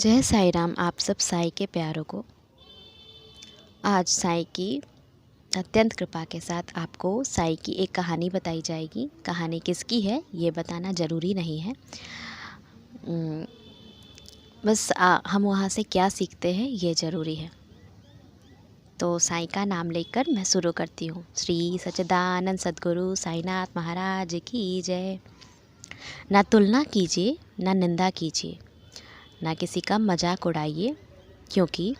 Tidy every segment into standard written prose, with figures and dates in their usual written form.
जय साई राम। आप सब साई के प्यारों को आज साई की अत्यंत कृपा के साथ आपको साई की एक कहानी बताई जाएगी। कहानी किसकी है ये बताना ज़रूरी नहीं है। उम, बस हम वहाँ से क्या सीखते हैं ये ज़रूरी है। तो साई का नाम लेकर मैं शुरू करती हूँ। श्री सच्चिदानंद सद्गुरु साईनाथ महाराज की जय। ना तुलना कीजिए, ना निंदा कीजिए, ना किसी का मजाक उड़ाइए, क्योंकि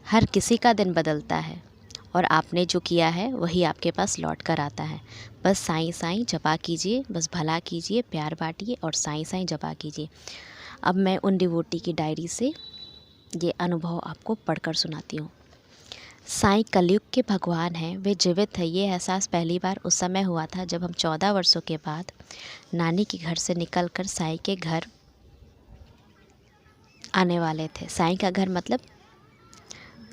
हर किसी का दिन बदलता है और आपने जो किया है वही आपके पास लौट कर आता है। बस साईं साईं जपा कीजिए, बस भला कीजिए, प्यार बांटिए और साईं साईं जपा कीजिए। अब मैं उन डिवोटी की डायरी से ये अनुभव आपको पढ़कर सुनाती हूँ। साईं कलयुग के भगवान हैं, वे जीवित है। ये एहसास पहली बार उस समय हुआ था जब हम 14 वर्षों के बाद नानी के घर से निकलकर साईं के घर आने वाले थे। साईं का घर मतलब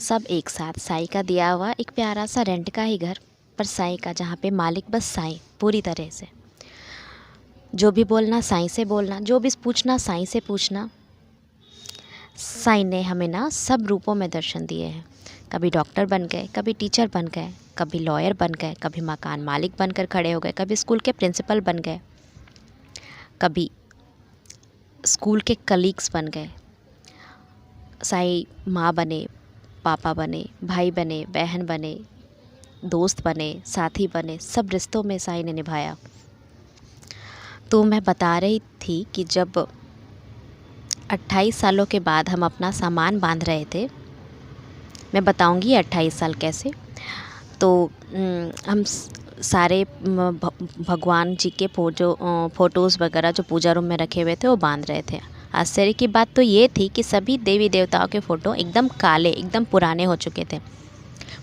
सब एक साथ। साईं का दिया हुआ एक प्यारा सा रेंट का ही घर, पर साईं का, जहाँ पे मालिक बस साईं पूरी तरह से। जो भी बोलना साईं से बोलना, जो भी पूछना साईं से पूछना। साईं ने हमें ना सब रूपों में दर्शन दिए हैं। कभी डॉक्टर बन गए, कभी टीचर बन गए, कभी लॉयर बन गए, कभी मकान मालिक बनकर खड़े हो गए, कभी स्कूल के प्रिंसिपल बन गए, कभी स्कूल के कलीग्स बन गए। साईं माँ बने, पापा बने, भाई बने, बहन बने, दोस्त बने, साथी बने, सब रिश्तों में साईं ने निभाया। तो मैं बता रही थी कि जब 28 सालों के बाद हम अपना सामान बांध रहे थे, मैं बताऊंगी 28 साल कैसे। तो हम सारे भगवान जी के फ़ोटोज़ वगैरह जो पूजा रूम में रखे हुए थे वो बांध रहे थे। आश्चर्य की बात तो ये थी कि सभी देवी देवताओं के फ़ोटो एकदम काले, एकदम पुराने हो चुके थे।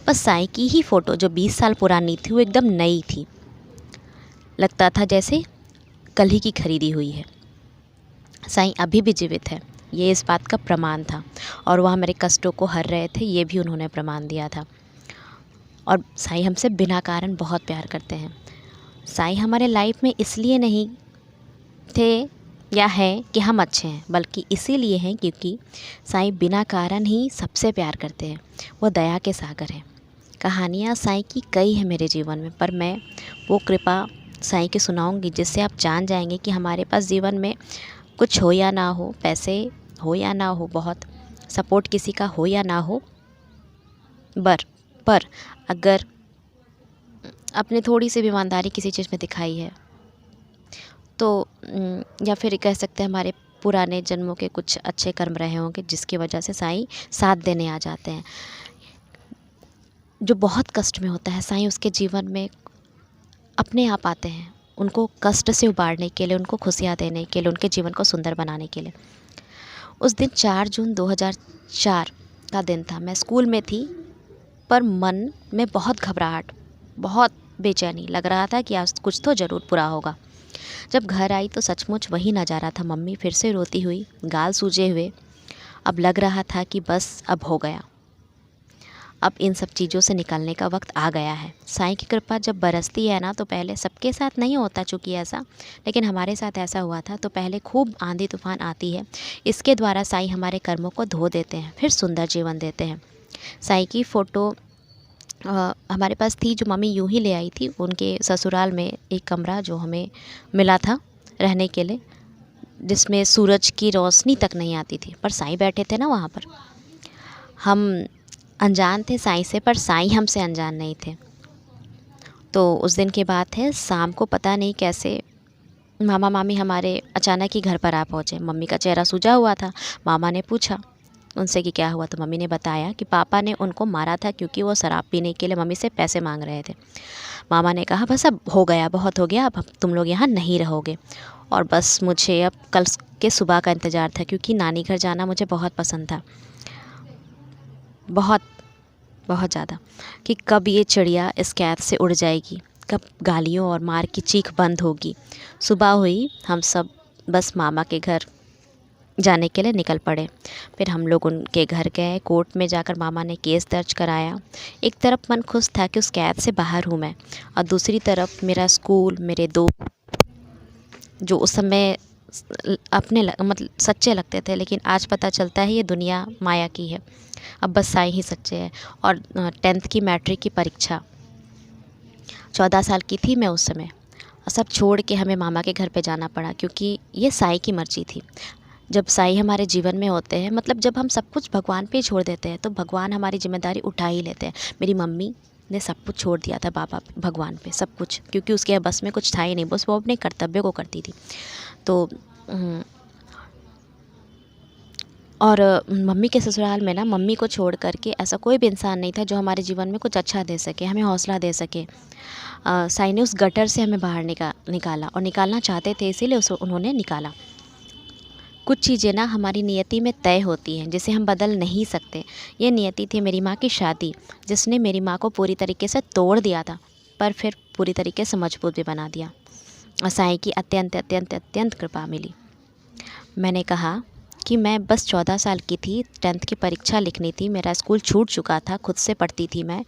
बस साईं की ही फ़ोटो जो 20 साल पुरानी थी वो एकदम नई थी। लगता था जैसे कल ही की खरीदी हुई है। साईं अभी भी जीवित है, ये इस बात का प्रमाण था। और वह मेरे कष्टों को हर रहे थे, ये भी उन्होंने प्रमाण दिया था। और साईं हमसे बिना कारण बहुत प्यार करते हैं। साईं हमारे लाइफ में इसलिए नहीं थे या हैं कि हम अच्छे हैं, बल्कि इसीलिए हैं क्योंकि साईं बिना कारण ही सबसे प्यार करते हैं। वो दया के सागर हैं। कहानियाँ साईं की कई हैं मेरे जीवन में, पर मैं वो कृपा साईं की सुनाऊंगी जिससे आप जान जाएंगे कि हमारे पास जीवन में कुछ हो या ना हो, पैसे हो या ना हो, बहुत सपोर्ट किसी का हो या ना हो, पर अगर अपने थोड़ी सी भी ईमानदारी किसी चीज़ में दिखाई है तो या फिर कह सकते हैं हमारे पुराने जन्मों के कुछ अच्छे कर्म रहे होंगे जिसकी वजह से साईं साथ देने आ जाते हैं। जो बहुत कष्ट में होता है साईं उसके जीवन में अपने आप आते हैं, उनको कष्ट से उबारने के लिए, उनको खुशियाँ देने के लिए, उनके जीवन को सुंदर बनाने के लिए। उस दिन 4 जून 2004 का दिन था। मैं स्कूल में थी, पर मन में बहुत घबराहट, बहुत बेचैनी लग रहा था कि आज कुछ तो ज़रूर बुरा होगा। जब घर आई तो सचमुच वही नज़ारा था। मम्मी फिर से रोती हुई, गाल सूजे हुए। अब लग रहा था कि बस अब हो गया, अब इन सब चीज़ों से निकलने का वक्त आ गया है। साईं की कृपा जब बरसती है ना, तो पहले सबके साथ नहीं होता चूँकि ऐसा, लेकिन हमारे साथ ऐसा हुआ था। तो पहले खूब आंधी तूफान आती है, इसके द्वारा साईं हमारे कर्मों को धो देते हैं, फिर सुंदर जीवन देते हैं। साईं की फ़ोटो हमारे पास थी, जो मम्मी यूं ही ले आई थी उनके ससुराल में, एक कमरा जो हमें मिला था रहने के लिए, जिसमें सूरज की रोशनी तक नहीं आती थी, पर साईं बैठे थे ना वहाँ पर। हम अनजान थे साईं से, पर साईं हमसे अनजान नहीं थे। तो उस दिन की बात है, शाम को पता नहीं कैसे मामा मामी हमारे अचानक ही घर पर आ पहुँचे। मम्मी का चेहरा सूजा हुआ था। मामा ने पूछा उनसे कि क्या हुआ, तो मम्मी ने बताया कि पापा ने उनको मारा था क्योंकि वो शराब पीने के लिए मम्मी से पैसे मांग रहे थे। मामा ने कहा बस अब हो गया, बहुत हो गया, अब तुम लोग यहाँ नहीं रहोगे। और बस मुझे अब कल के सुबह का इंतज़ार था, क्योंकि नानी घर जाना मुझे बहुत पसंद था, बहुत बहुत ज़्यादा, कि कब ये चिड़िया इस कैद से उड़ जाएगी, कब गालियों और मार की चीख बंद होगी। सुबह हुई, हम सब बस मामा के घर जाने के लिए निकल पड़े। फिर हम लोग उनके घर गए। कोर्ट में जाकर मामा ने केस दर्ज कराया। एक तरफ मन खुश था कि उस कैद से बाहर हूँ मैं, और दूसरी तरफ मेरा स्कूल, मेरे दोस्त जो उस समय मतलब सच्चे लगते थे, लेकिन आज पता चलता है ये दुनिया माया की है। अब बस साईं ही सच्चे हैं। और 10th की मैट्रिक की परीक्षा, 14 साल की थी मैं उस समय, और सब छोड़ के हमें मामा के घर पे जाना पड़ा, क्योंकि ये साईं की मर्ज़ी थी। जब साईं हमारे जीवन में होते हैं, मतलब जब हम सब कुछ भगवान पे ही छोड़ देते हैं, तो भगवान हमारी जिम्मेदारी उठा ही लेते हैं। मेरी मम्मी ने सब कुछ छोड़ दिया था बाबा भगवान पे, सब कुछ, क्योंकि उसके बस में कुछ था ही नहीं, बस वो अपने कर्तव्य को करती थी। तो और मम्मी के ससुराल में ना, मम्मी को छोड़ कर के ऐसा कोई भी इंसान नहीं था जो हमारे जीवन में कुछ अच्छा दे सके, हमें हौसला दे सके। साईं ने उस गटर से हमें बाहर निकाला, और निकालना चाहते थे, इसीलिए उन्होंने निकाला। कुछ चीज़ें ना हमारी नियति में तय होती हैं, जिसे हम बदल नहीं सकते। ये नियति थी मेरी माँ की शादी, जिसने मेरी माँ को पूरी तरीके से तोड़ दिया था, पर फिर पूरी तरीके से मजबूत भी बना दिया। और साईं की अत्यंत अत्यंत अत्यंत कृपा मिली। मैंने कहा कि मैं बस 14 साल की थी, 10th की परीक्षा लिखनी थी, मेरा स्कूल छूट चुका था, खुद से पढ़ती थी मैं।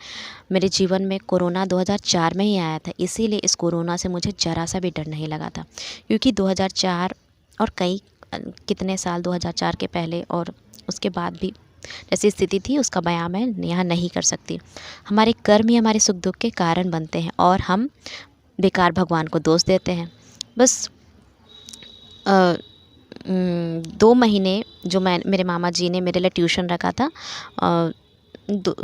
मेरे जीवन में कोरोना 2004 में ही आया था, इसीलिए इस कोरोना से मुझे ज़रा सा भी डर नहीं लगा था, क्योंकि 2004 और कई कितने साल 2004 के पहले और उसके बाद भी जैसी स्थिति थी, उसका बयां मैं यहाँ नहीं कर सकती। हमारे कर्म ही हमारे सुख दुख के कारण बनते हैं, और हम बेकार भगवान को दोष देते हैं। बस 2 महीने जो मेरे मामा जी ने मेरे लिए ट्यूशन रखा था, दो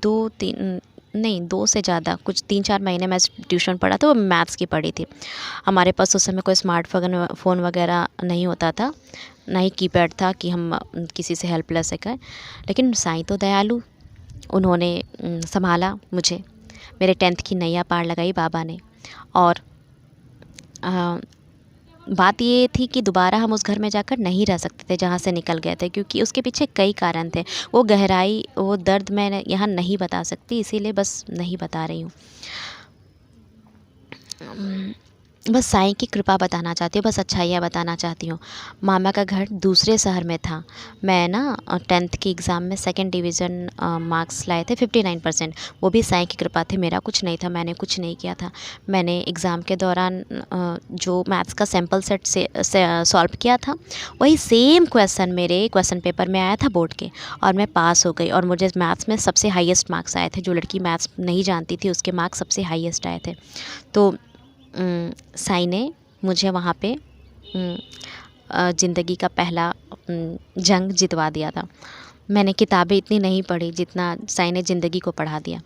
2-3 नहीं, 2 से ज़्यादा, कुछ 3-4 महीने मैं ट्यूशन पढ़ा था, वो मैथ्स की पढ़ी थी। हमारे पास उस समय कोई फ़ोन वगैरह नहीं होता था, ना ही कीपैड था कि हम किसी से हेल्प ले सकें। लेकिन साईं तो दयालु, उन्होंने संभाला मुझे। मेरे 10th की नैया पार लगाई बाबा ने। और बात ये थी कि दोबारा हम उस घर में जाकर नहीं रह सकते थे जहाँ से निकल गए थे, क्योंकि उसके पीछे कई कारण थे। वो गहराई, वो दर्द मैं यहाँ नहीं बता सकती, इसीलिए बस नहीं बता रही हूँ। बस साईं की कृपा बताना चाहती हूँ, बस अच्छाइयाँ बताना चाहती हूँ। मामा का घर दूसरे शहर में था। मैं ना 10th की एग्ज़ाम में 2nd डिवीज़न मार्क्स लाए थे, 59%। वो भी साईं की कृपा थी, मेरा कुछ नहीं था, मैंने कुछ नहीं किया था। मैंने एग्ज़ाम के दौरान जो मैथ्स का सैम्पल सेट से सॉल्व किया था, वही सेम क्वेश्चन मेरे क्वेश्चन पेपर में आया था बोर्ड के, और मैं पास हो गई। और मुझे मैथ्स में सबसे हाईएस्ट मार्क्स आए थे। जो लड़की मैथ्स नहीं जानती थी, उसके मार्क्स सबसे हाईएस्ट आए थे। तो साईं ने मुझे वहाँ पे ज़िंदगी का पहला जंग जितवा दिया था। मैंने किताबें इतनी नहीं पढ़ी जितना साईं ने ज़िंदगी को पढ़ा दिया।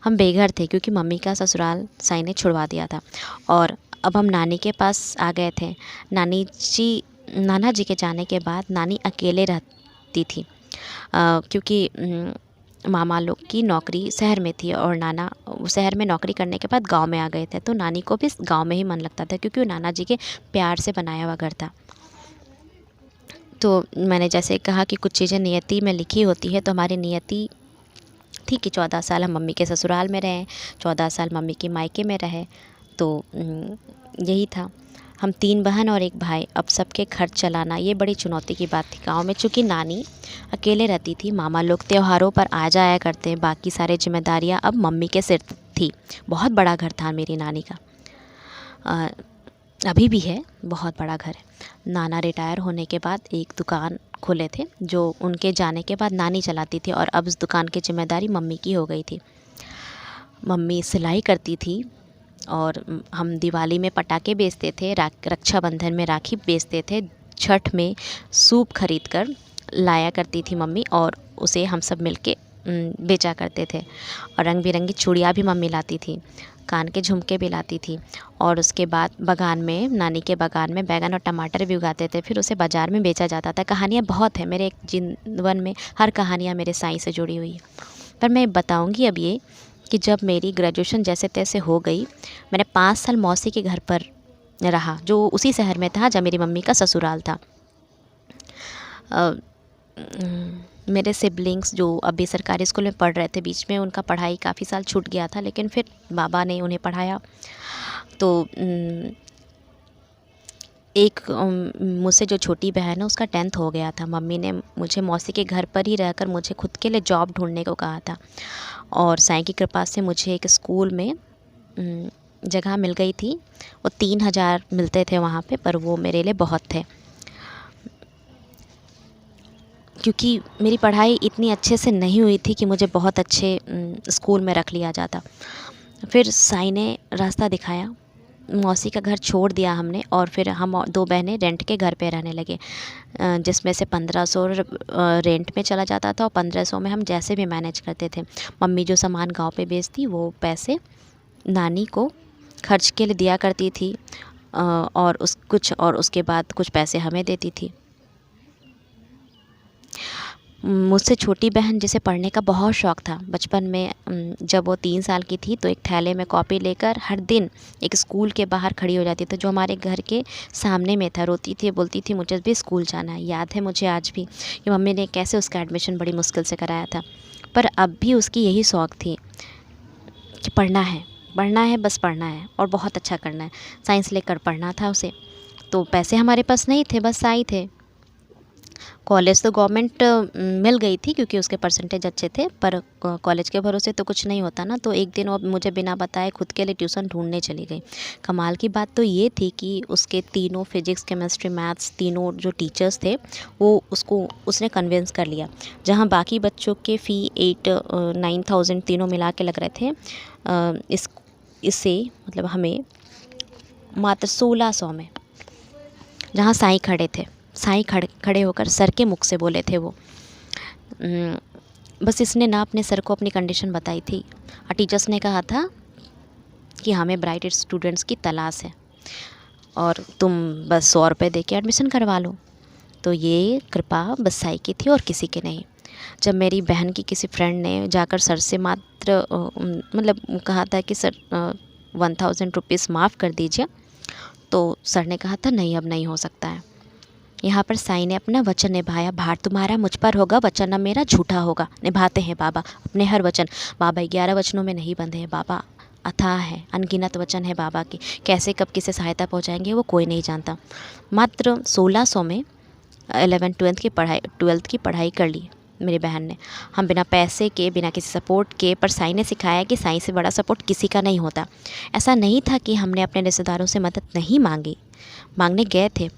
हम बेघर थे, क्योंकि मम्मी का ससुराल साईं ने छुड़वा दिया था, और अब हम नानी के पास आ गए थे। नाना जी के जाने के बाद नानी अकेले रहती थी, क्योंकि मामा लोग की नौकरी शहर में थी, और नाना शहर में नौकरी करने के बाद गांव में आ गए थे। तो नानी को भी गांव में ही मन लगता था, क्योंकि वो नाना जी के प्यार से बनाया हुआ घर था। तो मैंने जैसे कहा कि कुछ चीज़ें नियति में लिखी होती है, तो हमारी नियति थी कि 14 साल हम मम्मी के ससुराल में रहें, 14 साल मम्मी के मायके में रहे। तो यही था। हम 3 बहन और 1 भाई। अब सबके खर्च चलाना ये बड़ी चुनौती की बात थी गाँव में, चूँकि नानी अकेले रहती थी। मामा लोग त्योहारों पर आ जाया करते, बाकी सारी जिम्मेदारियाँ अब मम्मी के सिर थी। बहुत बड़ा घर था मेरी नानी का, अभी भी है, बहुत बड़ा घर है। नाना रिटायर होने के बाद एक दुकान खोले थे, जो उनके जाने के बाद नानी चलाती थी, और अब उस दुकान की जिम्मेदारी मम्मी की हो गई थी। मम्मी सिलाई करती थी, और हम दिवाली में पटाखे बेचते थे, रक्षाबंधन में राखी बेचते थे, छठ में सूप खरीद कर लाया करती थी मम्मी, और उसे हम सब मिलके बेचा करते थे। और रंग बिरंगी चूड़ियाँ भी मम्मी लाती थी, कान के झुमके भी लाती थी। और उसके बाद बागान में, नानी के बागान में बैगन और टमाटर भी उगाते थे, फिर उसे बाज़ार में बेचा जाता था। कहानियाँ बहुत हैं मेरे जीवन में, हर कहानियाँ मेरे साईं से जुड़ी हुई है। पर मैं बताऊँगी अब ये कि जब मेरी ग्रेजुएशन जैसे तैसे हो गई, मैंने 5 साल मौसी के घर पर रहा, जो उसी शहर में था जहाँ मेरी मम्मी का ससुराल था। मेरे सिबलिंग्स जो अभी सरकारी स्कूल में पढ़ रहे थे, बीच में उनका पढ़ाई काफ़ी साल छूट गया था, लेकिन फिर बाबा ने उन्हें पढ़ाया। तो एक मुझसे जो छोटी बहन है, उसका 10th हो गया था। मम्मी ने मुझे मौसी के घर पर ही रहकर मुझे खुद के लिए जॉब ढूंढने को कहा था, और साईं की कृपा से मुझे एक स्कूल में जगह मिल गई थी। वो 3,000 मिलते थे वहाँ पे, पर वो मेरे लिए बहुत थे, क्योंकि मेरी पढ़ाई इतनी अच्छे से नहीं हुई थी कि मुझे बहुत अच्छे स्कूल में रख लिया जाता। फिर साईं ने रास्ता दिखाया, मौसी का घर छोड़ दिया हमने, और फिर हम 2 बहनें रेंट के घर पे रहने लगे, जिसमें से 1500 रेंट में चला जाता था और 1500 में हम जैसे भी मैनेज करते थे। मम्मी जो सामान गांव पे बेचती वो पैसे नानी को खर्च के लिए दिया करती थी, और उसके बाद कुछ पैसे हमें देती थी। मुझसे छोटी बहन जिसे पढ़ने का बहुत शौक़ था, बचपन में जब वो 3 साल की थी तो एक थैले में कॉपी लेकर हर दिन एक स्कूल के बाहर खड़ी हो जाती थी, जो हमारे घर के सामने में था। रोती थी, बोलती थी मुझे भी स्कूल जाना है। याद है मुझे आज भी कि मम्मी ने कैसे उसका एडमिशन बड़ी मुश्किल से कराया था, पर अब भी उसकी यही शौक़ थी कि पढ़ना है, बस पढ़ना है और बहुत अच्छा करना है। साइंस लेकर पढ़ना था उसे, तो पैसे हमारे पास नहीं थे, बस साई थे। कॉलेज तो गवर्नमेंट मिल गई थी क्योंकि उसके परसेंटेज अच्छे थे, पर कॉलेज के भरोसे तो कुछ नहीं होता ना। तो एक दिन वो मुझे बिना बताए खुद के लिए ट्यूशन ढूंढने चली गई। कमाल की बात तो ये थी कि उसके तीनों फिजिक्स, केमिस्ट्री, मैथ्स तीनों जो टीचर्स थे वो उसने कन्विंस कर लिया। जहाँ बाकी बच्चों के फ़ी 8-9,000 तीनों मिला के लग रहे थे, इससे मतलब हमें मात्र 1600 में, जहाँ साईं खड़े थे, साईं खड़े होकर सर के मुख से बोले थे वो। बस इसने ना अपने सर को अपनी कंडीशन बताई थी, और टीचर्स ने कहा था कि हमें ब्राइट स्टूडेंट्स की तलाश है और तुम बस 100 रुपये दे के एडमिशन करवा लो। तो ये कृपा बस साईं की थी और किसी की नहीं। जब मेरी बहन की किसी फ्रेंड ने जाकर सर से मात्र मतलब कहा था कि सर 1000 रुपीज़ माफ़ कर दीजिए, तो सर ने कहा था नहीं, अब नहीं हो सकता है। यहाँ पर साईं ने अपना वचन निभाया। भार तुम्हारा मुझ पर होगा, वचन अब मेरा झूठा होगा। निभाते हैं बाबा अपने हर वचन। बाबा 11 वचनों में नहीं बंधे हैं। बाबा अथाह है, अनगिनत वचन है बाबा की। कैसे कब किसे सहायता पहुँचाएंगे वो कोई नहीं जानता। मात्र 1600 में 12th की पढ़ाई कर ली मेरी बहन ने। हम बिना पैसे के, बिना किसी सपोर्ट के, पर साईं ने सिखाया कि साईं से बड़ा सपोर्ट किसी का नहीं होता। ऐसा नहीं था कि हमने अपने रिश्तेदारों से मदद नहीं मांगी, मांगने गए थे।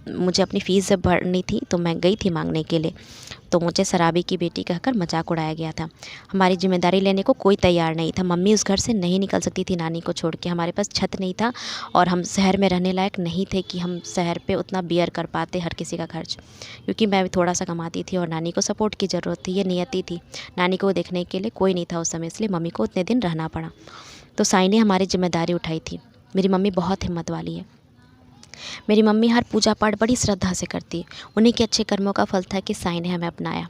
मुझे अपनी फ़ीस जब भरनी थी तो मैं गई थी मांगने के लिए, तो मुझे शराबी की बेटी कहकर मजाक उड़ाया गया था। हमारी जिम्मेदारी लेने को कोई तैयार नहीं था। मम्मी उस घर से नहीं निकल सकती थी नानी को छोड़ के। हमारे पास छत नहीं था और हम शहर में रहने लायक नहीं थे कि हम शहर पे उतना बियर कर पाते हर किसी का खर्च, क्योंकि मैं भी थोड़ा सा कमाती थी और नानी को सपोर्ट की ज़रूरत थी। ये नियति थी। नानी को देखने के लिए कोई नहीं था उस समय, इसलिए मम्मी को उतने दिन रहना पड़ा। तो साईं ने हमारी जिम्मेदारी उठाई थी। मेरी मम्मी बहुत हिम्मत वाली है। मेरी मम्मी हर पूजा पाठ बड़ी श्रद्धा से करती है। उन्हीं के अच्छे कर्मों का फल था कि साईं ने हमें अपनाया।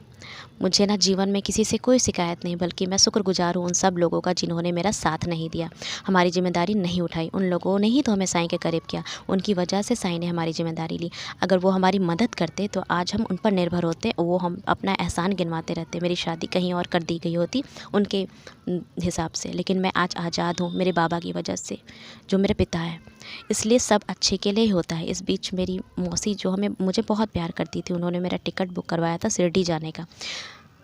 मुझे ना जीवन में किसी से कोई शिकायत नहीं, बल्कि मैं शुक्रगुजार हूँ उन सब लोगों का जिन्होंने मेरा साथ नहीं दिया, हमारी जिम्मेदारी नहीं उठाई। उन लोगों ने ही तो हमें साईं के करीब किया। उनकी वजह से साईं ने हमारी जिम्मेदारी ली। अगर वो हमारी मदद करते तो आज हम उन पर निर्भर होते, वो हम अपना एहसान गिनवाते रहते। मेरी शादी कहीं और कर दी गई होती उनके हिसाब से, लेकिन मैं आज आज़ाद हूँ मेरे बाबा की वजह से, जो मेरे पिता है। इसलिए सब अच्छे के लिए ही होता है। इस बीच मेरी मौसी जो मुझे बहुत प्यार करती थी, उन्होंने मेरा टिकट बुक करवाया था शिरडी जाने का।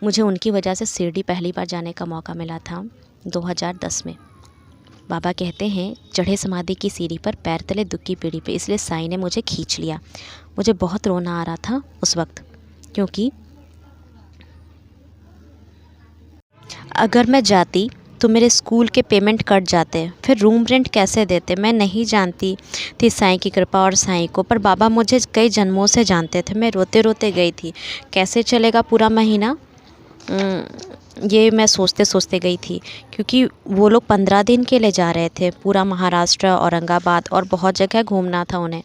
मुझे उनकी वजह से शिरडी पहली बार जाने का मौका मिला था 2010 में। बाबा कहते हैं चढ़े समाधि की सीढ़ी पर, पैर तले दुख की पीढ़ी पे, इसलिए साईं ने मुझे खींच लिया। मुझे बहुत रोना आ रहा था उस वक्त, क्योंकि अगर मैं जाती तो मेरे स्कूल के पेमेंट कट जाते, फिर रूम रेंट कैसे देते। मैं नहीं जानती थी साईं की कृपा और साईं को, पर बाबा मुझे कई जन्मों से जानते थे। मैं रोते रोते गई थी। कैसे चलेगा पूरा महीना, ये मैं सोचते सोचते गई थी, क्योंकि वो लोग 15 दिन के लिए जा रहे थे। पूरा महाराष्ट्र, औरंगाबाद और बहुत जगह घूमना था उन्हें।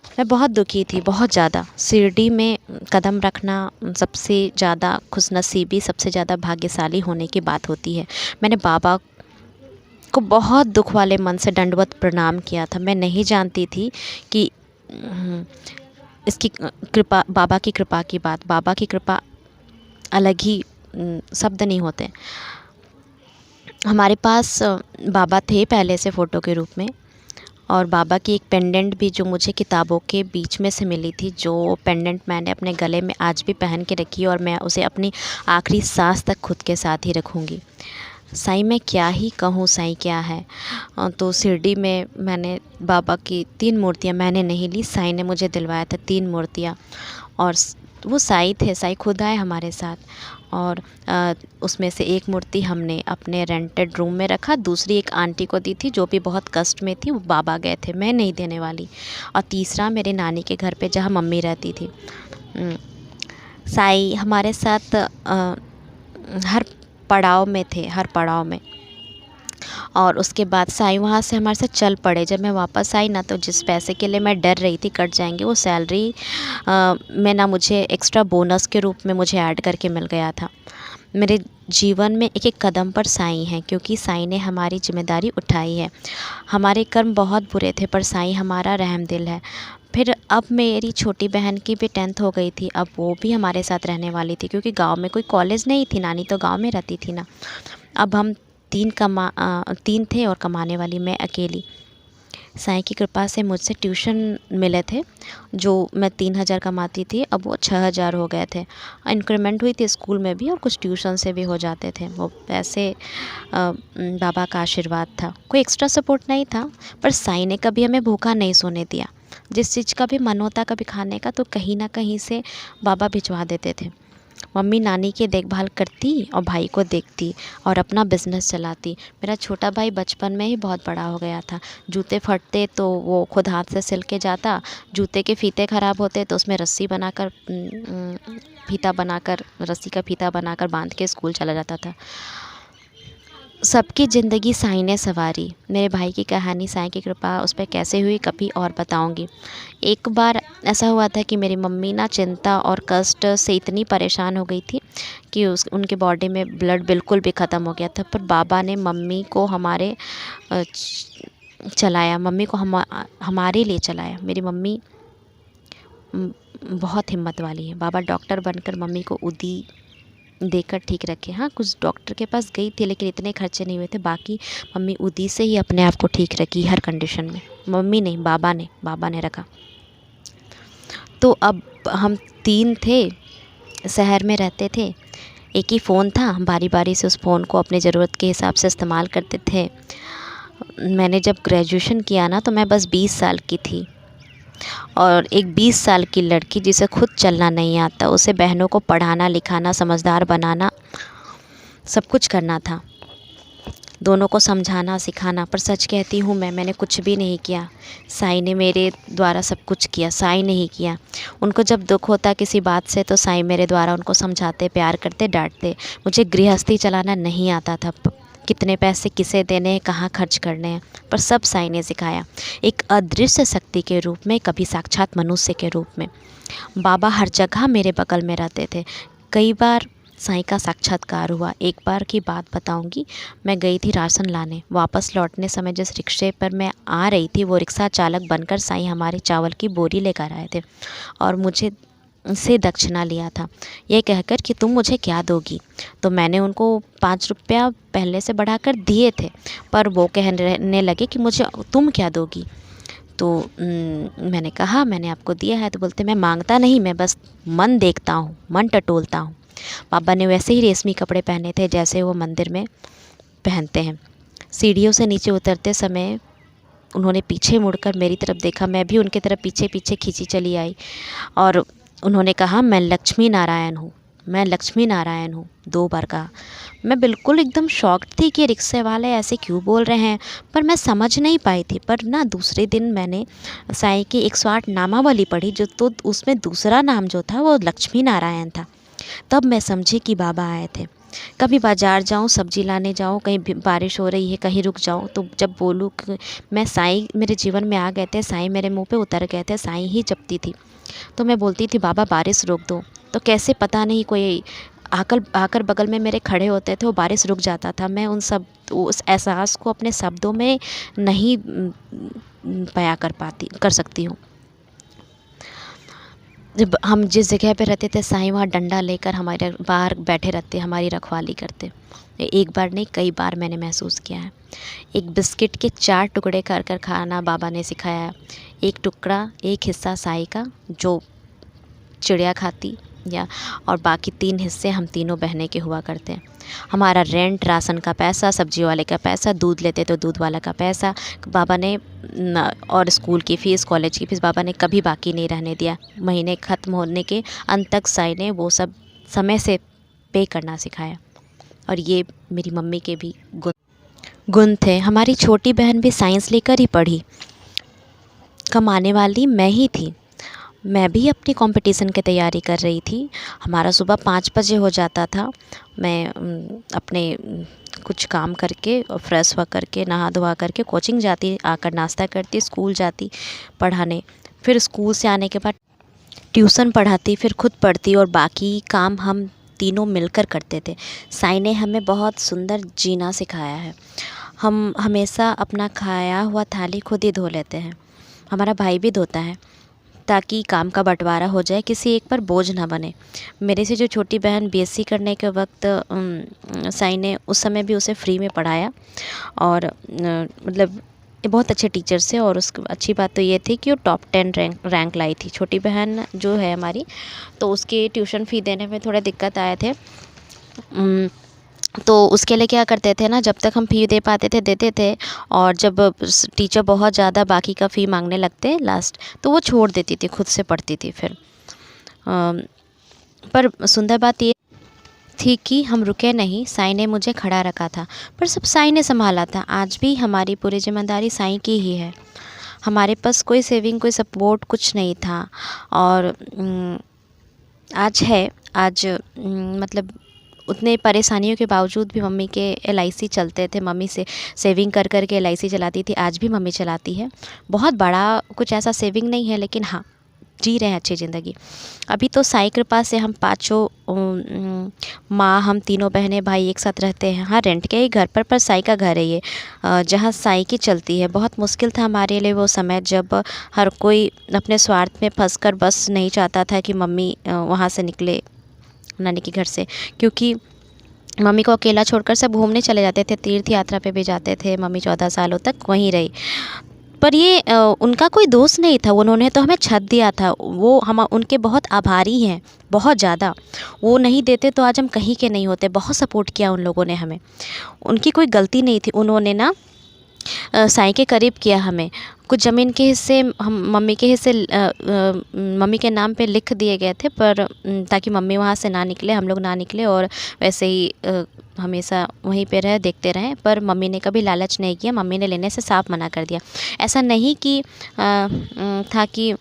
मैं बहुत दुखी थी, बहुत ज़्यादा। शिरडी में कदम रखना सबसे ज़्यादा खुशनसीबी, सबसे ज़्यादा भाग्यशाली होने की बात होती है। मैंने बाबा को बहुत दुख वाले मन से दंडवत प्रणाम किया था। मैं नहीं जानती थी कि इसकी कृपा, बाबा की कृपा की बात, बाबा की कृपा अलग ही शब्द नहीं होते। हमारे पास बाबा थे पहले से फ़ोटो के रूप में, और बाबा की एक पेंडेंट भी जो मुझे किताबों के बीच में से मिली थी, जो पेंडेंट मैंने अपने गले में आज भी पहन के रखी है और मैं उसे अपनी आखिरी सांस तक खुद के साथ ही रखूँगी। साईं मैं क्या ही कहूँ, साईं क्या है। तो शिरडी में मैंने बाबा की 3 मूर्तियाँ मैंने नहीं ली, साईं ने मुझे दिलवाया था 3 मूर्तियाँ। और वो साईं थे, साईं खुद आए हमारे साथ। और उसमें से एक मूर्ति हमने अपने रेंटेड रूम में रखा, दूसरी एक आंटी को दी थी जो भी बहुत कष्ट में थी, वो बाबा गए थे, मैं नहीं देने वाली। और तीसरा मेरे नानी के घर पे जहाँ मम्मी रहती थी। साईं हमारे साथ हर पड़ाव में थे, हर पड़ाव में। और उसके बाद साईं वहाँ से हमारे साथ चल पड़े। जब मैं वापस आई ना, तो जिस पैसे के लिए मैं डर रही थी कट जाएंगे, वो सैलरी में ना मुझे एक्स्ट्रा बोनस के रूप में मुझे ऐड करके मिल गया था। मेरे जीवन में एक एक कदम पर साईं हैं, क्योंकि साईं ने हमारी जिम्मेदारी उठाई है। हमारे कर्म बहुत बुरे थे, पर साईं हमारा रहमदिल है। फिर अब मेरी छोटी बहन की भी 10th हो गई थी, अब वो भी हमारे साथ रहने वाली थी, क्योंकि गांव में कोई कॉलेज नहीं थी, नानी तो गांव में रहती थी ना। अब हम 3 थे और कमाने वाली मैं अकेली। साईं की कृपा से मुझसे ट्यूशन मिले थे, जो मैं 3,000 कमाती थी, अब वो 6,000 हो गए थे। इंक्रीमेंट हुई थी स्कूल में भी, और कुछ ट्यूशन से भी हो जाते थे वो पैसे। बाबा का आशीर्वाद था, कोई एक्स्ट्रा सपोर्ट नहीं था। पर साईं ने कभी हमें भूखा नहीं सोने दिया। जिस चीज़ का भी मन होता कभी खाने का, तो कहीं ना कहीं से बाबा भिजवा देते थे। मम्मी नानी की देखभाल करती और भाई को देखती और अपना बिजनेस चलाती। मेरा छोटा भाई बचपन में ही बहुत बड़ा हो गया था। जूते फटते तो वो खुद हाथ से सिल के जाता, जूते के फीते ख़राब होते तो उसमें रस्सी बनाकर फीता बनाकर रस्सी का फीता बनाकर बांध के स्कूल चला जाता था। सबकी ज़िंदगी साईं ने संवारी। मेरे भाई की कहानी साईं की कृपा उस पर कैसे हुई कभी और बताऊंगी। एक बार ऐसा हुआ था कि मेरी मम्मी ना चिंता और कष्ट से इतनी परेशान हो गई थी कि उनके बॉडी में ब्लड बिल्कुल भी ख़त्म हो गया था। पर बाबा ने मम्मी को चलाया, मम्मी को हमारे लिए चलाया। मेरी मम्मी बहुत हिम्मत वाली है। बाबा डॉक्टर बनकर मम्मी को उदी देकर ठीक रखे। हाँ, कुछ डॉक्टर के पास गई थी, लेकिन इतने खर्चे नहीं हुए थे। बाकी मम्मी उदी से ही अपने आप को ठीक रखी हर कंडीशन में। मम्मी नहीं, बाबा ने रखा। तो अब हम 3 थे, शहर में रहते थे, एक ही फ़ोन था, हम बारी बारी से उस फ़ोन को अपने ज़रूरत के हिसाब से इस्तेमाल करते थे। मैंने जब ग्रेजुएशन किया ना, तो मैं बस 20 साल की थी, और एक 20 साल की लड़की जिसे खुद चलना नहीं आता, उसे बहनों को पढ़ाना लिखाना समझदार बनाना सब कुछ करना था, दोनों को समझाना सिखाना। पर सच कहती हूँ, मैंने कुछ भी नहीं किया। साईं ने मेरे द्वारा सब कुछ किया, साईं ने ही किया। उनको जब दुख होता किसी बात से, तो साईं मेरे द्वारा उनको समझाते, प्यार करते, डांटते। मुझे गृहस्थी चलाना नहीं आता था, कितने पैसे किसे देने हैं, कहाँ खर्च करने हैं, पर सब साईं ने सिखाया। एक अदृश्य शक्ति के रूप में, कभी साक्षात मनुष्य के रूप में। बाबा हर जगह मेरे बगल में रहते थे। कई बार साईं का साक्षात्कार हुआ। एक बार की बात बताऊंगी। मैं गई थी राशन लाने, वापस लौटने समय जिस रिक्शे पर मैं आ रही थी, वो रिक्शा चालक बनकर साईं हमारे चावल की बोरी लेकर आए थे और मुझे से दक्षिणा लिया था, ये कहकर कि तुम मुझे क्या दोगी। तो मैंने उनको 5 रुपया पहले से बढ़ाकर दिए थे, पर वो कहने लगे कि मुझे तुम क्या दोगी। तो मैंने कहा मैंने आपको दिया है। तो बोलते मैं मांगता नहीं, मैं बस मन देखता हूँ, मन टटोलता हूँ। पापा ने वैसे ही रेशमी कपड़े पहने थे जैसे वो मंदिर में पहनते हैं। सीढ़ियों से नीचे उतरते समय उन्होंने पीछे मुड़कर मेरी तरफ देखा, मैं भी उनके तरफ पीछे पीछे खींची चली आई और उन्होंने कहा मैं लक्ष्मी नारायण हूँ, मैं लक्ष्मी नारायण हूँ, 2 बार कहा। मैं बिल्कुल एकदम शॉक्ड थी कि रिक्शे वाले ऐसे क्यों बोल रहे हैं, पर मैं समझ नहीं पाई थी। पर ना दूसरे दिन मैंने साईं की 108 नामावली पढ़ी, जो तो उसमें दूसरा नाम जो था वो लक्ष्मी नारायण था। तब मैं समझी कि बाबा आए थे। कभी बाज़ार जाऊँ, सब्जी लाने जाऊँ, कहीं बारिश हो रही है कहीं रुक जाऊँ, तो जब बोलूँ कि मैं साईं मेरे जीवन में आ गए थे, साईं मेरे मुंह पे उतर गए थे, साईं ही जपती थी, तो मैं बोलती थी बाबा बारिश रोक दो। तो कैसे पता नहीं कोई आकर बगल में मेरे खड़े होते थे, वो बारिश रुक जाता था। मैं उस एहसास को अपने शब्दों में नहीं बयां कर सकती हूँ। जब हम जिस जगह पे रहते थे, साईं वहाँ डंडा लेकर हमारे बाहर बैठे रहते, हमारी रखवाली करते। एक बार नहीं, कई बार मैंने महसूस किया है। एक बिस्किट के 4 टुकड़े कर कर खाना बाबा ने सिखाया। एक टुकड़ा, एक हिस्सा साईं का, जो चिड़िया खाती, या और बाकी 3 हिस्से हम तीनों बहनें के हुआ करते हैं। हमारा रेंट, राशन का पैसा, सब्जी वाले का पैसा, दूध लेते तो दूध वाला का पैसा बाबा ने और स्कूल की फ़ीस, कॉलेज की फ़ीस बाबा ने कभी बाकी नहीं रहने दिया। महीने ख़त्म होने के अंत तक साई ने वो सब समय से पे करना सिखाया। और ये मेरी मम्मी के भी गुण थे। हमारी छोटी बहन भी साइंस लेकर ही पढ़ी। कमाने वाली मैं ही थी। मैं भी अपनी कंपटीशन की तैयारी कर रही थी। हमारा सुबह 5 बजे हो जाता था। मैं अपने कुछ काम करके और फ्रेश हुआ करके, नहा धोवा करके कोचिंग जाती, आकर नाश्ता करती, स्कूल जाती पढ़ाने। फिर स्कूल से आने के बाद ट्यूशन पढ़ाती, फिर खुद पढ़ती और बाकी काम हम तीनों मिलकर करते थे। साई ने हमें बहुत सुंदर जीना सिखाया है। हम हमेशा अपना खाया हुआ थाली खुद ही धो लेते हैं। हमारा भाई भी धोता है ताकि काम का बंटवारा हो जाए, किसी एक पर बोझ ना बने। मेरे से जो छोटी बहन बीएससी करने के वक्त साई ने उस समय भी उसे फ्री में पढ़ाया और मतलब ये बहुत अच्छे टीचर थे। और उस अच्छी बात तो ये थी कि वो टॉप 10 रैंक लाई थी। छोटी बहन जो है हमारी, तो उसके ट्यूशन फ़ी देने में थोड़े दिक्कत आए थे। तो उसके लिए क्या करते थे ना, जब तक हम फ़ी दे पाते थे देते थे, और जब टीचर बहुत ज़्यादा बाकी का फ़ी मांगने लगते लास्ट, तो वो छोड़ देती थी, खुद से पढ़ती थी फिर। पर सुंदर बात ये थी कि हम रुके नहीं। साई ने मुझे खड़ा रखा था, पर सब साई ने संभाला था। आज भी हमारी पूरी जिम्मेदारी साई की ही है। हमारे पास कोई सेविंग, कोई सपोर्ट कुछ नहीं था। और आज है, आज मतलब उतने परेशानियों के बावजूद भी मम्मी के एलआईसी चलते थे। मम्मी से सेविंग कर कर के एलआईसी चलाती थी, आज भी मम्मी चलाती है। बहुत बड़ा कुछ ऐसा सेविंग नहीं है, लेकिन हाँ, जी रहे हैं अच्छी ज़िंदगी। अभी तो साई कृपा से हम पाँचों माँ, हम तीनों बहनें भाई एक साथ रहते हैं। हाँ, रेंट के ही घर पर साई का घर है ये, जहाँ साई की चलती है। बहुत मुश्किल था हमारे लिए वो समय, जब हर कोई अपने स्वार्थ में फंसकर बस नहीं चाहता था कि मम्मी वहाँ से निकले, नानी के घर से। क्योंकि मम्मी को अकेला छोड़कर सब घूमने चले जाते थे, तीर्थ यात्रा पे भी जाते थे। मम्मी 14 सालों तक वहीं रही। पर ये उनका कोई दोष नहीं था, उन्होंने तो हमें छत दिया था। वो हम उनके बहुत आभारी हैं, बहुत ज़्यादा। वो नहीं देते तो आज हम कहीं के नहीं होते। बहुत सपोर्ट किया उन लोगों ने हमें, उनकी कोई गलती नहीं थी। उन्होंने ना साई के करीब किया हमें। कुछ ज़मीन के हिस्से हम मम्मी के हिस्से मम्मी के नाम पे लिख दिए गए थे, पर ताकि मम्मी वहाँ से ना निकले, हम लोग ना निकले, और वैसे ही हमेशा वहीं पे रहे, देखते रहें। पर मम्मी ने कभी लालच नहीं किया, मम्मी ने लेने से साफ मना कर दिया। ऐसा नहीं कि था कि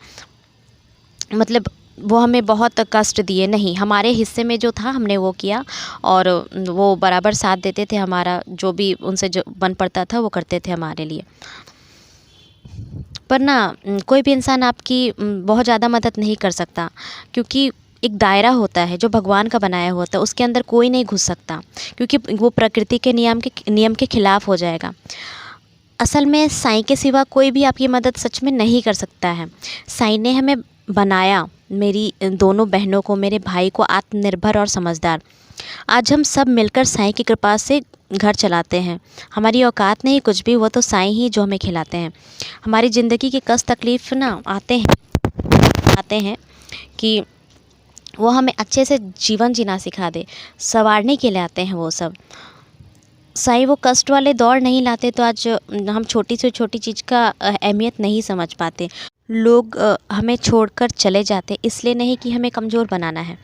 मतलब वो हमें बहुत कष्ट दिए, नहीं, हमारे हिस्से में जो था हमने वो किया। और वो बराबर साथ देते थे हमारा, जो भी उनसे जो बन पड़ता था वो करते थे हमारे लिए। पर ना कोई भी इंसान आपकी बहुत ज़्यादा मदद नहीं कर सकता, क्योंकि एक दायरा होता है जो भगवान का बनाया होता है, उसके अंदर कोई नहीं घुस सकता, क्योंकि वो प्रकृति के नियम के खिलाफ हो जाएगा। असल में साईं के सिवा कोई भी आपकी मदद सच में नहीं कर सकता है। साईं ने हमें बनाया, मेरी दोनों बहनों को, मेरे भाई को, आत्मनिर्भर और समझदार। आज हम सब मिलकर साईं की कृपा से घर चलाते हैं। हमारी औकात नहीं कुछ भी, वो तो साईं ही जो हमें खिलाते हैं। हमारी ज़िंदगी के कष्ट तकलीफ़ ना आते हैं कि वो हमें अच्छे से जीवन जीना सिखा दे, संवारने के लिए आते हैं वो सब। साईं वो कष्ट वाले दौर नहीं लाते तो आज हम छोटी से छोटी चीज़ का अहमियत नहीं समझ पाते। लोग हमें छोड़कर चले जाते, इसलिए नहीं कि हमें कमज़ोर बनाना है,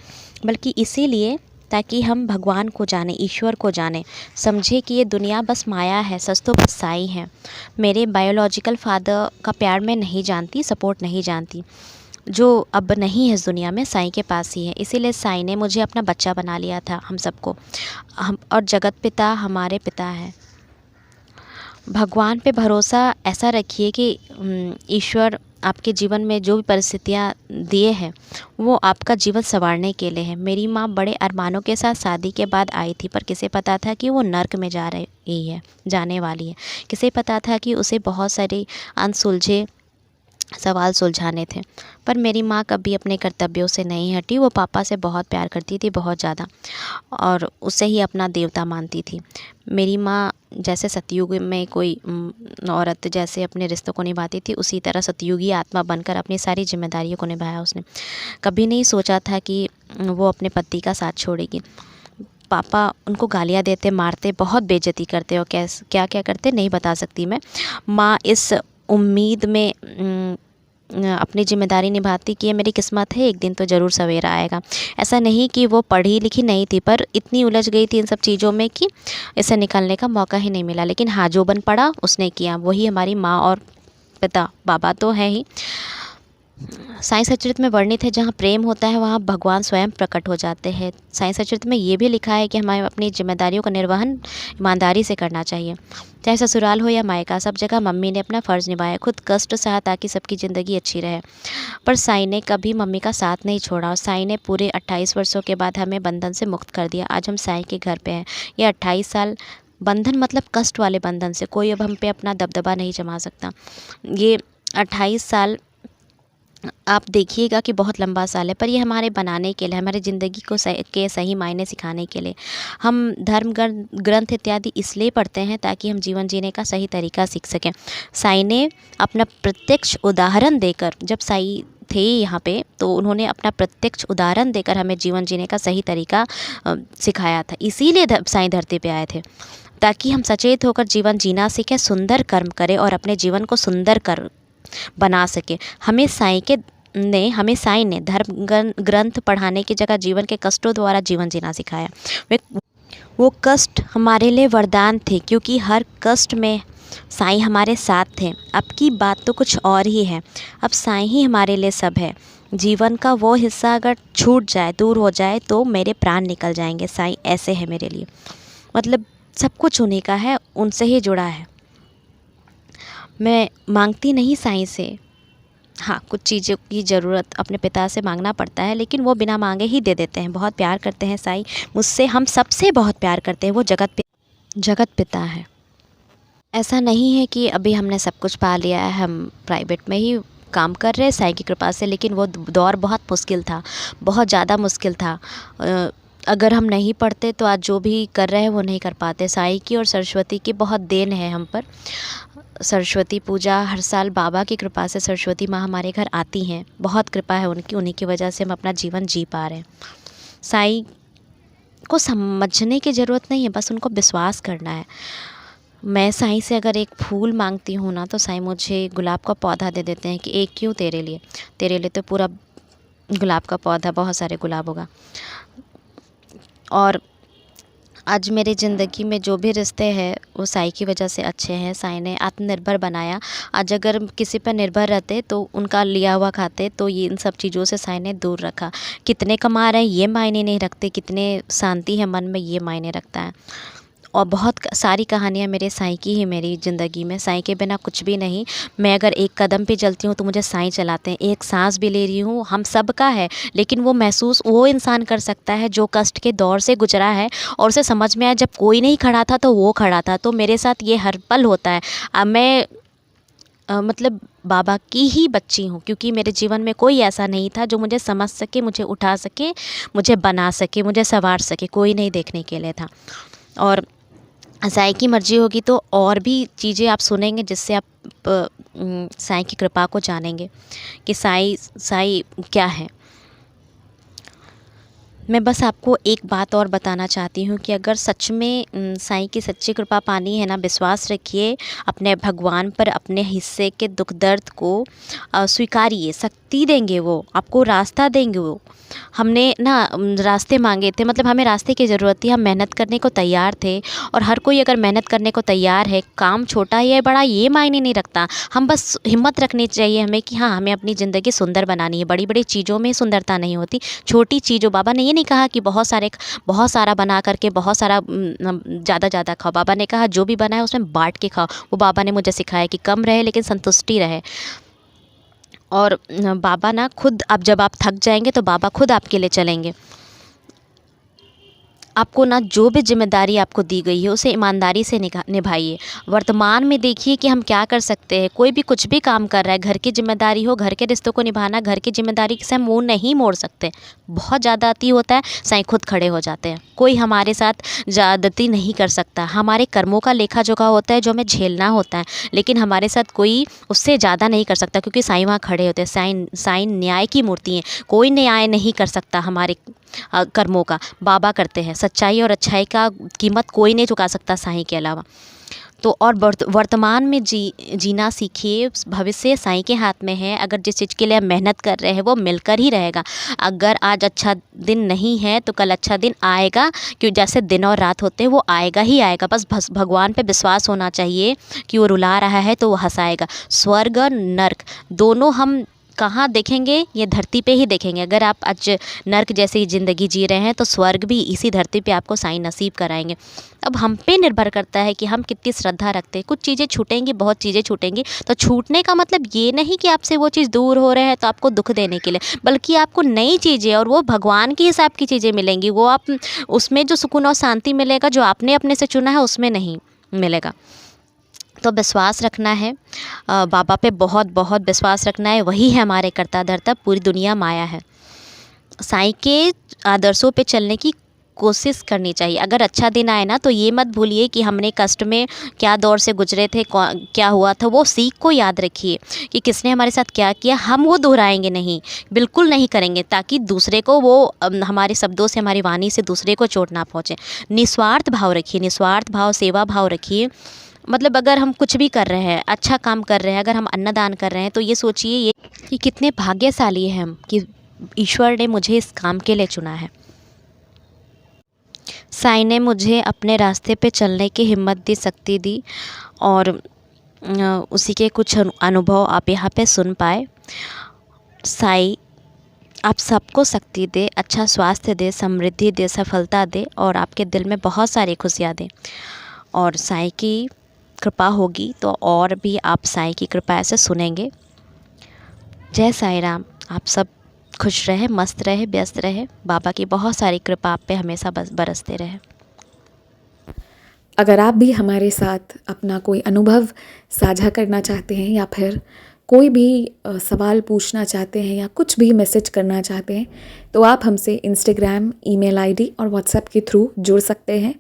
बल्कि इसीलिए ताकि हम भगवान को जाने, ईश्वर को जाने, समझे कि ये दुनिया बस माया है, सच तो बस साईं है। मेरे बायोलॉजिकल फादर का प्यार मैं नहीं जानती, सपोर्ट नहीं जानती, जो अब नहीं है इस दुनिया में, साईं के पास ही है। इसीलिए साईं ने मुझे अपना बच्चा बना लिया था, हम सबको। हम और जगत पिता हमारे पिता है। भगवान पे भरोसा ऐसा रखिए कि ईश्वर आपके जीवन में जो भी परिस्थितियाँ दिए हैं वो आपका जीवन संवारने के लिए है। मेरी माँ बड़े अरमानों के साथ शादी के बाद आई थी, पर किसे पता था कि वो नर्क में जाने वाली है। किसे पता था कि उसे बहुत सारे अनसुलझे सवाल सुलझाने थे। पर मेरी माँ कभी अपने कर्तव्यों से नहीं हटी। वो पापा से बहुत प्यार करती थी, बहुत ज़्यादा, और उसे ही अपना देवता मानती थी। मेरी माँ जैसे सतयुग में कोई औरत जैसे अपने रिश्तों को निभाती थी, उसी तरह सतयुगी आत्मा बनकर अपनी सारी जिम्मेदारियों को निभाया उसने। कभी नहीं सोचा था कि वो अपने पति का साथ छोड़ेगी। पापा उनको गालियाँ देते, मारते, बहुत बेइज्जती करते, और क्या क्या करते नहीं बता सकती मैं। माँ इस उम्मीद में अपनी ज़िम्मेदारी निभाती कि ये मेरी किस्मत है, एक दिन तो ज़रूर सवेरा आएगा। ऐसा नहीं कि वो पढ़ी लिखी नहीं थी, पर इतनी उलझ गई थी इन सब चीज़ों में कि इसे निकलने का मौका ही नहीं मिला। लेकिन हाँ, जो बन पड़ा उसने किया। वही हमारी माँ और पिता, बाबा तो है ही। साईं सचरित्र में वर्णित है, जहाँ प्रेम होता है वहाँ भगवान स्वयं प्रकट हो जाते हैं। साईं सचरित्र में ये भी लिखा है कि हमें अपनी जिम्मेदारियों का निर्वहन ईमानदारी से करना चाहिए। चाहे ससुराल हो या मायका, सब जगह मम्मी ने अपना फ़र्ज़ निभाया, खुद कष्ट सहा ताकि सबकी ज़िंदगी अच्छी रहे। पर साईं ने कभी मम्मी का साथ नहीं छोड़ा, और साईं ने पूरे 28 वर्षों के बाद हमें बंधन से मुक्त कर दिया। आज हम साईं के घर पे हैं। ये 28 साल बंधन, मतलब कष्ट वाले बंधन से कोई अब हम पे अपना दबदबा नहीं जमा सकता। ये 28 साल आप देखिएगा कि बहुत लंबा साल है, पर ये हमारे बनाने के लिए, हमारी ज़िंदगी को के सही मायने सिखाने के लिए। हम धर्म ग्रंथ इत्यादि इसलिए पढ़ते हैं ताकि हम जीवन जीने का सही तरीका सीख सकें। साईं ने अपना प्रत्यक्ष उदाहरण देकर, जब साईं थे यहाँ पे, तो उन्होंने अपना प्रत्यक्ष उदाहरण देकर हमें जीवन जीने का सही तरीका सिखाया था। इसीलिए साईं धरती पे आए थे, ताकि हम सचेत होकर जीवन जीना सीखें, सुंदर कर्म करें और अपने जीवन को सुंदर कर बना सके। हमें साईं ने धर्म ग्रंथ पढ़ाने की जगह जीवन के कष्टों द्वारा जीवन जीना सिखाया। वो कष्ट हमारे लिए वरदान थे, क्योंकि हर कष्ट में साईं हमारे साथ थे। अब की बात तो कुछ और ही है। अब साईं ही हमारे लिए सब है। जीवन का वो हिस्सा अगर छूट जाए, दूर हो जाए, तो मेरे प्राण निकल जाएंगे। साईं ऐसे है मेरे लिए, मतलब सब कुछ उन्हीं का है, उनसे ही जुड़ा है। मैं मांगती नहीं साईं से। हाँ, कुछ चीज़ों की ज़रूरत अपने पिता से मांगना पड़ता है, लेकिन वो बिना मांगे ही दे देते हैं। बहुत प्यार करते हैं साईं मुझसे, हम सबसे बहुत प्यार करते हैं। वो जगत पिता है। ऐसा नहीं है कि अभी हमने सब कुछ पा लिया है, हम प्राइवेट में ही काम कर रहे हैं साईं की कृपा से, लेकिन वो दौर बहुत मुश्किल था, बहुत ज़्यादा मुश्किल था। अगर हम नहीं पढ़ते तो आज जो भी कर रहे हैं वो नहीं कर पाते। साईं की और सरस्वती की बहुत देन है हम पर। सरस्वती पूजा हर साल बाबा की कृपा से सरस्वती माँ हमारे घर आती हैं। बहुत कृपा है उनकी, उन्हीं की वजह से हम अपना जीवन जी पा रहे हैं। साईं को समझने की ज़रूरत नहीं है, बस उनको विश्वास करना है। मैं साईं से अगर एक फूल मांगती हूँ ना, तो साईं मुझे गुलाब का पौधा दे देते हैं कि एक क्यों तेरे लिए तो पूरा गुलाब का पौधा, बहुत सारे गुलाब होगा। और आज मेरी ज़िंदगी में जो भी रिश्ते हैं वो साईं की वजह से अच्छे हैं। साईं ने आत्मनिर्भर बनाया। आज अगर किसी पर निर्भर रहते तो उनका लिया हुआ खाते, तो ये इन सब चीज़ों से साईं ने दूर रखा। कितने कमा रहे हैं ये मायने नहीं रखते, कितने शांति है मन में ये मायने रखता है। और बहुत सारी कहानियाँ मेरे साईं की ही मेरी ज़िंदगी में। साईं के बिना कुछ भी नहीं। मैं अगर एक कदम पे चलती हूँ तो मुझे साईं चलाते हैं। एक सांस भी ले रही हूँ, हम सब का है, लेकिन वो महसूस वो इंसान कर सकता है जो कष्ट के दौर से गुजरा है, और उसे समझ में आया जब कोई नहीं खड़ा था तो वो खड़ा था। तो मेरे साथ ये हर पल होता है। अब मैं मतलब बाबा की ही बच्ची हूँ, क्योंकि मेरे जीवन में कोई ऐसा नहीं था जो मुझे समझ सके, मुझे उठा सके, मुझे बना सके, मुझे संवार सके। कोई नहीं देखने के लिए था। और साईं की मर्ज़ी होगी तो और भी चीज़ें आप सुनेंगे, जिससे आप साईं की कृपा को जानेंगे कि साईं क्या है। मैं बस आपको एक बात और बताना चाहती हूँ कि अगर सच में साईं की सच्ची कृपा पानी है ना, विश्वास रखिए अपने भगवान पर, अपने हिस्से के दुख दर्द को स्वीकारिए। शक्ति देंगे वो आपको, रास्ता देंगे वो। हमने ना रास्ते मांगे थे, मतलब हमें रास्ते की ज़रूरत थी, हम मेहनत करने को तैयार थे। और हर कोई अगर मेहनत करने को तैयार है, काम छोटा या बड़ा ये मायने नहीं रखता। हम बस हिम्मत रखनी चाहिए हमें कि हाँ, हमें अपनी ज़िंदगी सुंदर बनानी है। बड़ी बड़ी चीज़ों में सुंदरता नहीं होती, छोटी चीज़ों। बाबा ने ये नहीं कहा कि बहुत सारा बना करके बहुत सारा ज़्यादा खाओ। बाबा ने कहा जो भी बना है उसमें बांट के खाओ। वो बाबा ने मुझे सिखाया कि कम रहे लेकिन संतुष्टि रहे। और बाबा ना खुद, अब जब आप थक जाएंगे तो बाबा खुद आपके लिए चलेंगे। आपको ना जो भी जिम्मेदारी आपको दी गई है उसे ईमानदारी से निभाइए। वर्तमान में देखिए कि हम क्या कर सकते हैं। कोई भी कुछ भी काम कर रहा है, घर की जिम्मेदारी हो, घर के रिश्तों को निभाना, घर की जिम्मेदारी से हम मुँह नहीं मोड़ सकते। बहुत ज़्यादा अति होता है, साईं खुद खड़े हो जाते हैं। कोई हमारे साथ ज़्यादती नहीं कर सकता। हमारे कर्मों का लेखा जोखा होता है जो हमें झेलना होता है, लेकिन हमारे साथ कोई उससे ज़्यादा नहीं कर सकता, क्योंकि साईं वहाँ खड़े होते हैं। साईं न्याय की मूर्ति हैं। कोई न्याय नहीं कर सकता हमारे कर्मों का, बाबा करते हैं। सच्चाई और अच्छाई का कीमत कोई नहीं चुका सकता साईं के अलावा। तो और वर्तमान में जीना सीखिए। भविष्य साईं के हाथ में है। अगर जिस चीज़ के लिए हम मेहनत कर रहे हैं वो मिलकर ही रहेगा। अगर आज अच्छा दिन नहीं है तो कल अच्छा दिन आएगा, क्यों जैसे दिन और रात होते हैं वो आएगा ही आएगा। बस भगवान पे विश्वास होना चाहिए कि वो रुला रहा है तो वो हंसाएगा। स्वर्ग और नर्क दोनों हम कहाँ देखेंगे? ये धरती पे ही देखेंगे। अगर आप आज नर्क जैसी ज़िंदगी जी रहे हैं तो स्वर्ग भी इसी धरती पे आपको साईं नसीब कराएंगे। अब हम पे निर्भर करता है कि हम कितनी श्रद्धा रखते हैं। कुछ चीज़ें छूटेंगी, बहुत चीज़ें छूटेंगी। तो छूटने का मतलब ये नहीं कि आपसे वो चीज़ दूर हो रहे हैं तो आपको दुख देने के लिए, बल्कि आपको नई चीज़ें और वो भगवान के हिसाब की चीज़ें मिलेंगी। वो आप उसमें जो सुकून और शांति मिलेगा जो आपने अपने से चुना है उसमें नहीं मिलेगा। तो विश्वास रखना है, बाबा पे बहुत बहुत विश्वास रखना है। वही है हमारे कर्ता धर्ता, पूरी दुनिया माया है। साईं के आदर्शों पे चलने की कोशिश करनी चाहिए। अगर अच्छा दिन आए ना तो ये मत भूलिए कि हमने कष्ट में क्या दौर से गुजरे थे, क्या हुआ था। वो सीख को याद रखिए कि किसने हमारे साथ क्या किया। हम वो दोहराएंगे नहीं, बिल्कुल नहीं करेंगे, ताकि दूसरे को वो हमारे शब्दों से, हमारी वाणी से दूसरे को चोट ना पहुँचे। निस्वार्थ भाव रखिए, निस्वार्थ भाव, सेवा भाव रखिए। मतलब अगर हम कुछ भी कर रहे हैं, अच्छा काम कर रहे हैं, अगर हम अन्नदान कर रहे हैं तो ये सोचिए ये कि कितने भाग्यशाली हैं हम कि ईश्वर ने मुझे इस काम के लिए चुना है। साईं ने मुझे अपने रास्ते पे चलने की हिम्मत दी, शक्ति दी, और उसी के कुछ अनुभव आप यहाँ पे सुन पाए। साईं आप सबको शक्ति दे, अच्छा स्वास्थ्य दे, समृद्धि दे, सफलता दे, और आपके दिल में बहुत सारी खुशियाँ दे। और साईं की कृपा होगी तो और भी आप साईं की कृपा ऐसे सुनेंगे। जय साईं राम। आप सब खुश रहे, मस्त रहे, व्यस्त रहे। बाबा की बहुत सारी कृपा आप पे हमेशा बरसते रहे। अगर आप भी हमारे साथ अपना कोई अनुभव साझा करना चाहते हैं या फिर कोई भी सवाल पूछना चाहते हैं या कुछ भी मैसेज करना चाहते हैं तो आप हमसे इंस्टाग्राम, ईमेल आईडी और व्हाट्सएप के थ्रू जुड़ सकते हैं।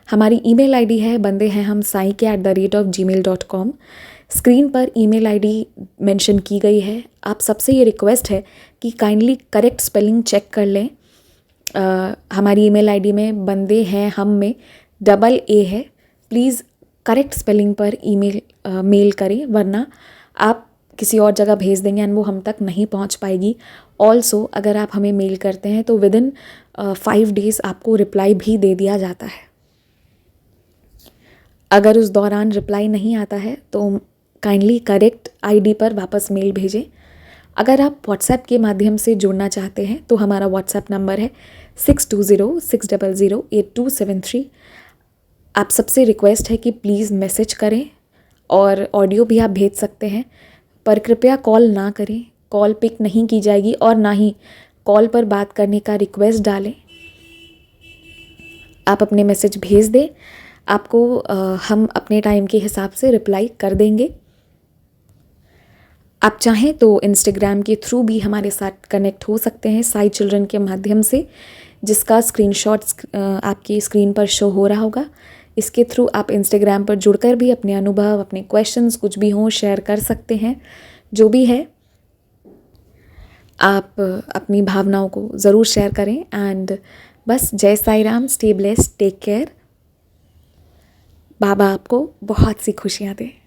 हमारी ईमेल आईडी है bandeheham@gmail.com। स्क्रीन पर ईमेल आईडी मेंशन की गई है। आप सबसे ये रिक्वेस्ट है कि काइंडली करेक्ट स्पेलिंग चेक कर लें। हमारी ईमेल आईडी में बंदे हैं हम में AA है। प्लीज़ करेक्ट स्पेलिंग पर मेल करें, वरना आप किसी और जगह भेज देंगे एंड वो हम तक नहीं पहुंच पाएगी। ऑल्सो अगर आप हमें मेल करते हैं तो विदिन 5 डेज़ आपको रिप्लाई भी दे दिया जाता है। अगर उस दौरान रिप्लाई नहीं आता है तो काइंडली करेक्ट आईडी पर वापस मेल भेजें। अगर आप व्हाट्सएप के माध्यम से जुड़ना चाहते हैं तो हमारा व्हाट्सएप नंबर है 6206008273। आप सबसे रिक्वेस्ट है कि प्लीज़ मैसेज करें, और ऑडियो भी आप भेज सकते हैं, पर कृपया कॉल ना करें। कॉल पिक नहीं की जाएगी और ना ही कॉल पर बात करने का रिक्वेस्ट डालें। आप अपने मैसेज भेज दें, आपको हम अपने टाइम के हिसाब से रिप्लाई कर देंगे। आप चाहें तो इंस्टाग्राम के थ्रू भी हमारे साथ कनेक्ट हो सकते हैं साई चिल्ड्रन के माध्यम से, जिसका स्क्रीनशॉट आपकी स्क्रीन पर शो हो रहा होगा। इसके थ्रू आप इंस्टाग्राम पर जुड़कर भी अपने अनुभव, अपने क्वेश्चंस कुछ भी हों शेयर कर सकते हैं। जो भी है आप अपनी भावनाओं को ज़रूर शेयर करें। एंड बस जय Sai Ram, stay blessed, take care. Baba आपको बहुत सी खुशियाँ दें।